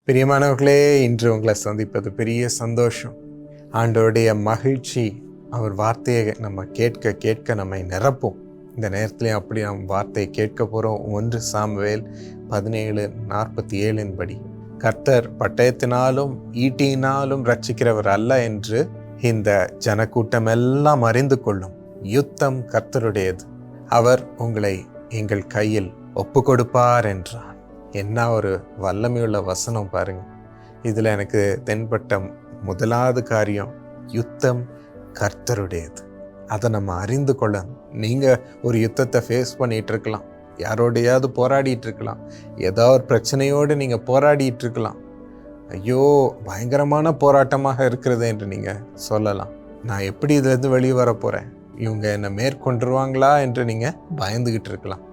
பிரியமானவர்களே, இன்று உங்களை சந்திப்பது பெரிய சந்தோஷம். ஆண்டவருடைய மகிழ்ச்சி, அவர் வார்த்தையை நம்ம கேட்க கேட்க நம்மை நிரப்பும். இந்த நேரத்துலையும் அப்படி நம்ம வார்த்தையை கேட்க போகிறோம். 1 சாமுவேல் 17:47 படி, கர்த்தர் பட்டயத்தினாலும் ஈட்டியினாலும் ரட்சிக்கிறவர் அல்ல என்று இந்த ஜனக்கூட்டம் எல்லாம் அறிந்து கொள்ளும். யுத்தம் கர்த்தருடையது, அவர் உங்களை எங்கள் கையில் ஒப்பு கொடுப்பார் என்றார். என்ன ஒரு வல்லமையுள்ள வசனம் பாருங்க. இதில் எனக்கு தென்பட்ட முதலாவது காரியம், யுத்தம் கர்த்தருடையது. அதை நம்ம அறிந்து கொள்ளணும். நீங்கள் ஒரு யுத்தத்தை ஃபேஸ் பண்ணிகிட்டு இருக்கலாம், யாரோடையாவது போராடிட்டு இருக்கலாம், ஏதோ ஒரு பிரச்சனையோடு நீங்கள் போராடிட்டு இருக்கலாம். ஐயோ பயங்கரமான போராட்டமாக இருக்கிறது என்று நீங்கள் சொல்லலாம். நான் எப்படி இதிலேருந்து வெளியே வர போகிறேன், இவங்க என்னை மேற்கொண்டுருவாங்களா என்று நீங்கள் பயந்துக்கிட்டு இருக்கலாம்.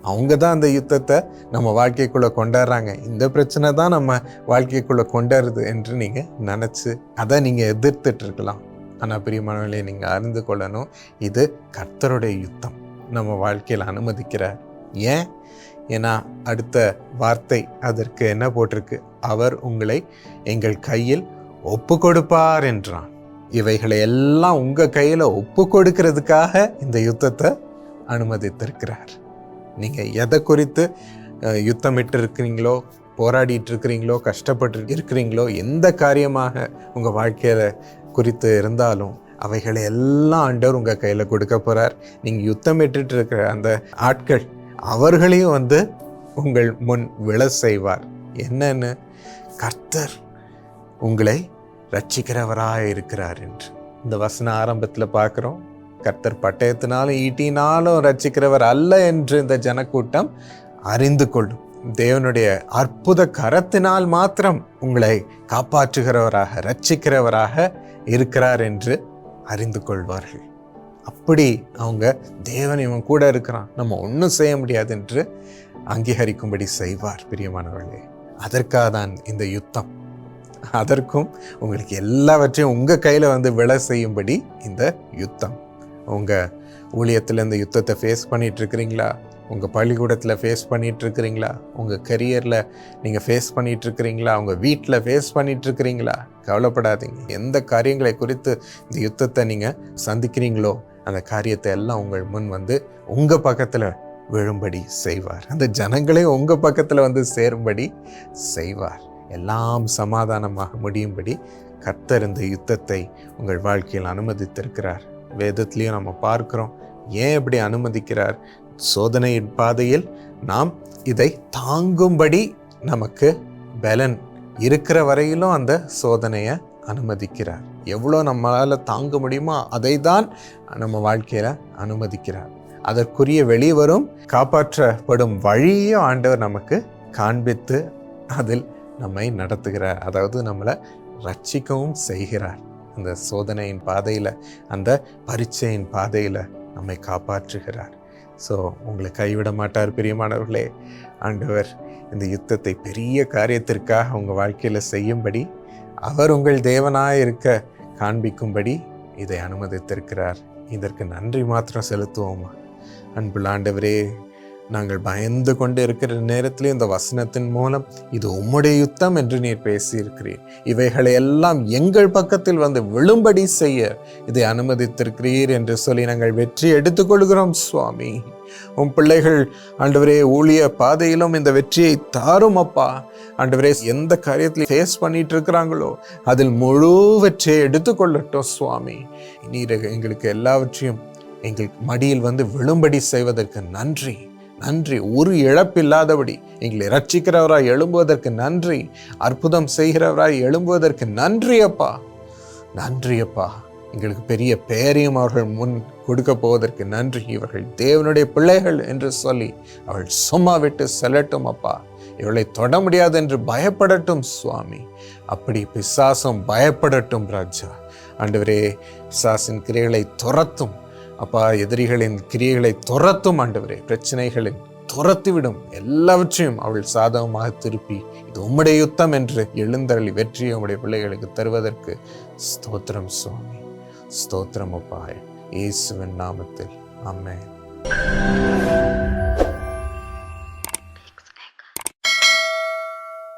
அவங்க தான் அந்த யுத்தத்தை நம்ம வாழ்க்கைக்குள்ளே கொண்டாடுறாங்க, இந்த பிரச்சனை தான் நம்ம வாழ்க்கைக்குள்ளே கொண்டாடுறது என்று நீங்கள் நினச்சி அதை நீங்கள் எதிர்த்துட்டு இருக்கலாம். ஆனால் பிரியமானவர்களே, நீங்கள் அறிந்து கொள்ளணும், இது கர்த்தருடைய யுத்தம் நம்ம வாழ்க்கையில் அனுமதிக்கிறார். ஏன்னா அடுத்த வார்த்தை அதற்கு என்ன போட்டிருக்கு, அவர் உங்களை எங்கள் கையில் ஒப்பு கொடுப்பார் என்றான். இவைகளை எல்லாம் உங்கள் கையில் ஒப்பு கொடுக்கிறதுக்காக இந்த யுத்தத்தை அனுமதித்திருக்கிறார். நீங்கள் எதை குறித்து யுத்தமிட்டு இருக்கிறீங்களோ, போராடிட்டு இருக்கிறீங்களோ, கஷ்டப்பட்டு இருக்கிறீங்களோ, எந்த காரியமாக உங்கள் வாழ்க்கையில் குறித்து இருந்தாலும் அவைகளை எல்லாம் ஆண்டவர் உங்கள் கையில் கொடுக்க போகிறார். நீங்கள் யுத்தமிட்டு இருக்கிற அந்த ஆட்கள் அவர்களையும் உங்கள் முன் விழ செய்வார். என்னன்னு, கர்த்தர் உங்களை ரட்சிக்கிறவராக இருக்கிறார் என்று இந்த வசன ஆரம்பத்தில் பார்க்குறோம். கர்த்தர் பட்டயத்தினாலும் ஈட்டினாலும் ரட்சிக்கிறவர் அல்ல என்று இந்த ஜனக்கூட்டம் அறிந்து கொள்ளும். தேவனுடைய அற்புத கரத்தினால் மாத்திரம் உங்களை காப்பாற்றுகிறவராக, ரட்சிக்கிறவராக இருக்கிறார் என்று அறிந்து கொள்வார்கள். அப்படி அவங்க தேவன் இவன் கூட இருக்கிறான், நம்ம ஒன்றும் செய்ய முடியாது என்று அங்கீகரிக்கும்படி செய்வார். பிரியமானவர்களே, அதற்காக தான் இந்த யுத்தம். அதற்கும் உங்களுக்கு எல்லாவற்றையும் உங்கள் கையில் விழ செய்யும்படி இந்த யுத்தம். உங்கள் ஊழியத்தில் இந்த யுத்தத்தை ஃபேஸ் பண்ணிகிட்டு இருக்கிறீங்களா? உங்கள் பள்ளிக்கூடத்தில் ஃபேஸ் பண்ணிகிட்டு இருக்கிறீங்களா? உங்கள் கரியரில் நீங்கள் ஃபேஸ் பண்ணிகிட்டு இருக்கிறீங்களா? உங்கள் வீட்டில் ஃபேஸ் பண்ணிகிட்டு இருக்கிறீங்களா? கவலைப்படாதீங்க. எந்த காரியங்களை குறித்து இந்த யுத்தத்தை நீங்கள் சந்திக்கிறீங்களோ அந்த காரியத்தை எல்லாம் உங்கள் முன் உங்கள் பக்கத்தில் விழும்படி செய்வார். அந்த ஜனங்களே உங்கள் பக்கத்தில் சேரும்படி செய்வார். எல்லாம் சமாதானமாக முடியும்படி கர்த்தர் இந்த யுத்தத்தை உங்கள் வாழ்க்கையில் அனுமதித்திருக்கிறார். வேதத்திலையும் நம்ம பார்க்கிறோம், ஏன் இப்படி அனுமதிக்கிறார். சோதனையின் பாதையில் நாம் இதை தாங்கும்படி நமக்கு பலன் இருக்கிற வரையிலும் அந்த சோதனையை அனுமதிக்கிறார். எவ்வளோ நம்மளால் தாங்க முடியுமோ அதை தான் நம்ம வாழ்க்கையில் அனுமதிக்கிறார். அதற்குரிய வெளிவரும் காப்பாற்றப்படும் வழியும் ஆண்டவர் நமக்கு காண்பித்து அதில் நம்மை நடத்துகிறார். அதாவது நம்மளை ரட்சிக்கவும் செய்கிறார். அந்த சோதனையின் பாதையில், அந்த பரீட்சையின் பாதையில் நம்மை காப்பாற்றுகிறார். ஸோ உங்களை கைவிட மாட்டார். பிரியமானவர்களே, ஆண்டவர் இந்த யுத்தத்தை பெரிய காரியத்திற்காக உங்கள் வாழ்க்கையில் செய்யும்படி, அவர் உங்கள் தேவனாக இருக்க காண்பிக்கும்படி இதை அனுமதித்திருக்கிறார். இதற்கு நன்றி மாத்திரம் செலுத்துவோமா? அன்புள்ள ஆண்டவரே, நாங்கள் பயந்து கொண்டு இருக்கிற நேரத்திலே இந்த வசனத்தின் மூலம் இது உம்முடைய யுத்தம் என்று நீர் பேசியிருக்கிறீர். இவைகளை எல்லாம் எங்கள் பக்கத்தில் விழும்படி செய்ய இதை அனுமதித்திருக்கிறீர் என்று சொல்லி நாங்கள் வெற்றி எடுத்துக்கொள்கிறோம். சுவாமி, உம் பிள்ளைகள் ஆண்டவரே ஊழிய பாதையிலும் இந்த வெற்றியை தாரும் அப்பா. ஆண்டவரே, எந்த காரியத்தில் ஃபேஸ் பண்ணிட்டு இருக்கிறாங்களோ அதில் முழு வெற்றியை எடுத்துக்கொள்ளட்டும். சுவாமி, நீர் எங்களுக்கு எல்லாவற்றையும் எங்கள் மடியில் விழும்படி செய்வதற்கு நன்றி. நன்றி. ஒரு இழப்பில்லாதபடி எங்களை ரட்சிக்கிறவராய் எழும்புவதற்கு நன்றி. அற்புதம் செய்கிறவராய் எழும்புவதற்கு நன்றி அப்பா. நன்றி அப்பா. எங்களுக்கு பெரிய பெயரையும் அவர்கள் முன் கொடுக்க போவதற்கு நன்றி. இவர்கள் தேவனுடைய பிள்ளைகள் என்று சொல்லி அவள் சும்மா விட்டு செல்லட்டும் அப்பா. இவளை தொட முடியாது என்று பயப்படட்டும் சுவாமி. அப்படி பிசாசும் பயப்படட்டும் ராஜா. ஆண்டவரே, பிசாசின் கிரியைகளை துரத்தும் அப்பா. எதிரிகளின் கிரியைகளை துரத்தும் ஆண்டவரே. பிரச்சனைகளின் துரத்திவிடும். எல்லாவற்றையும் அவள் சாதகமாக திருப்பி இது உம்முடைய யுத்தம் என்று எழுந்தருளி வெற்றியை உம்முடைய பிள்ளைகளுக்கு தருவதற்கு ஸ்தோத்திரம் சுவாமி. ஸ்தோத்திரம் அப்பா. இயேசுவின் நாமத்தில் ஆமென்.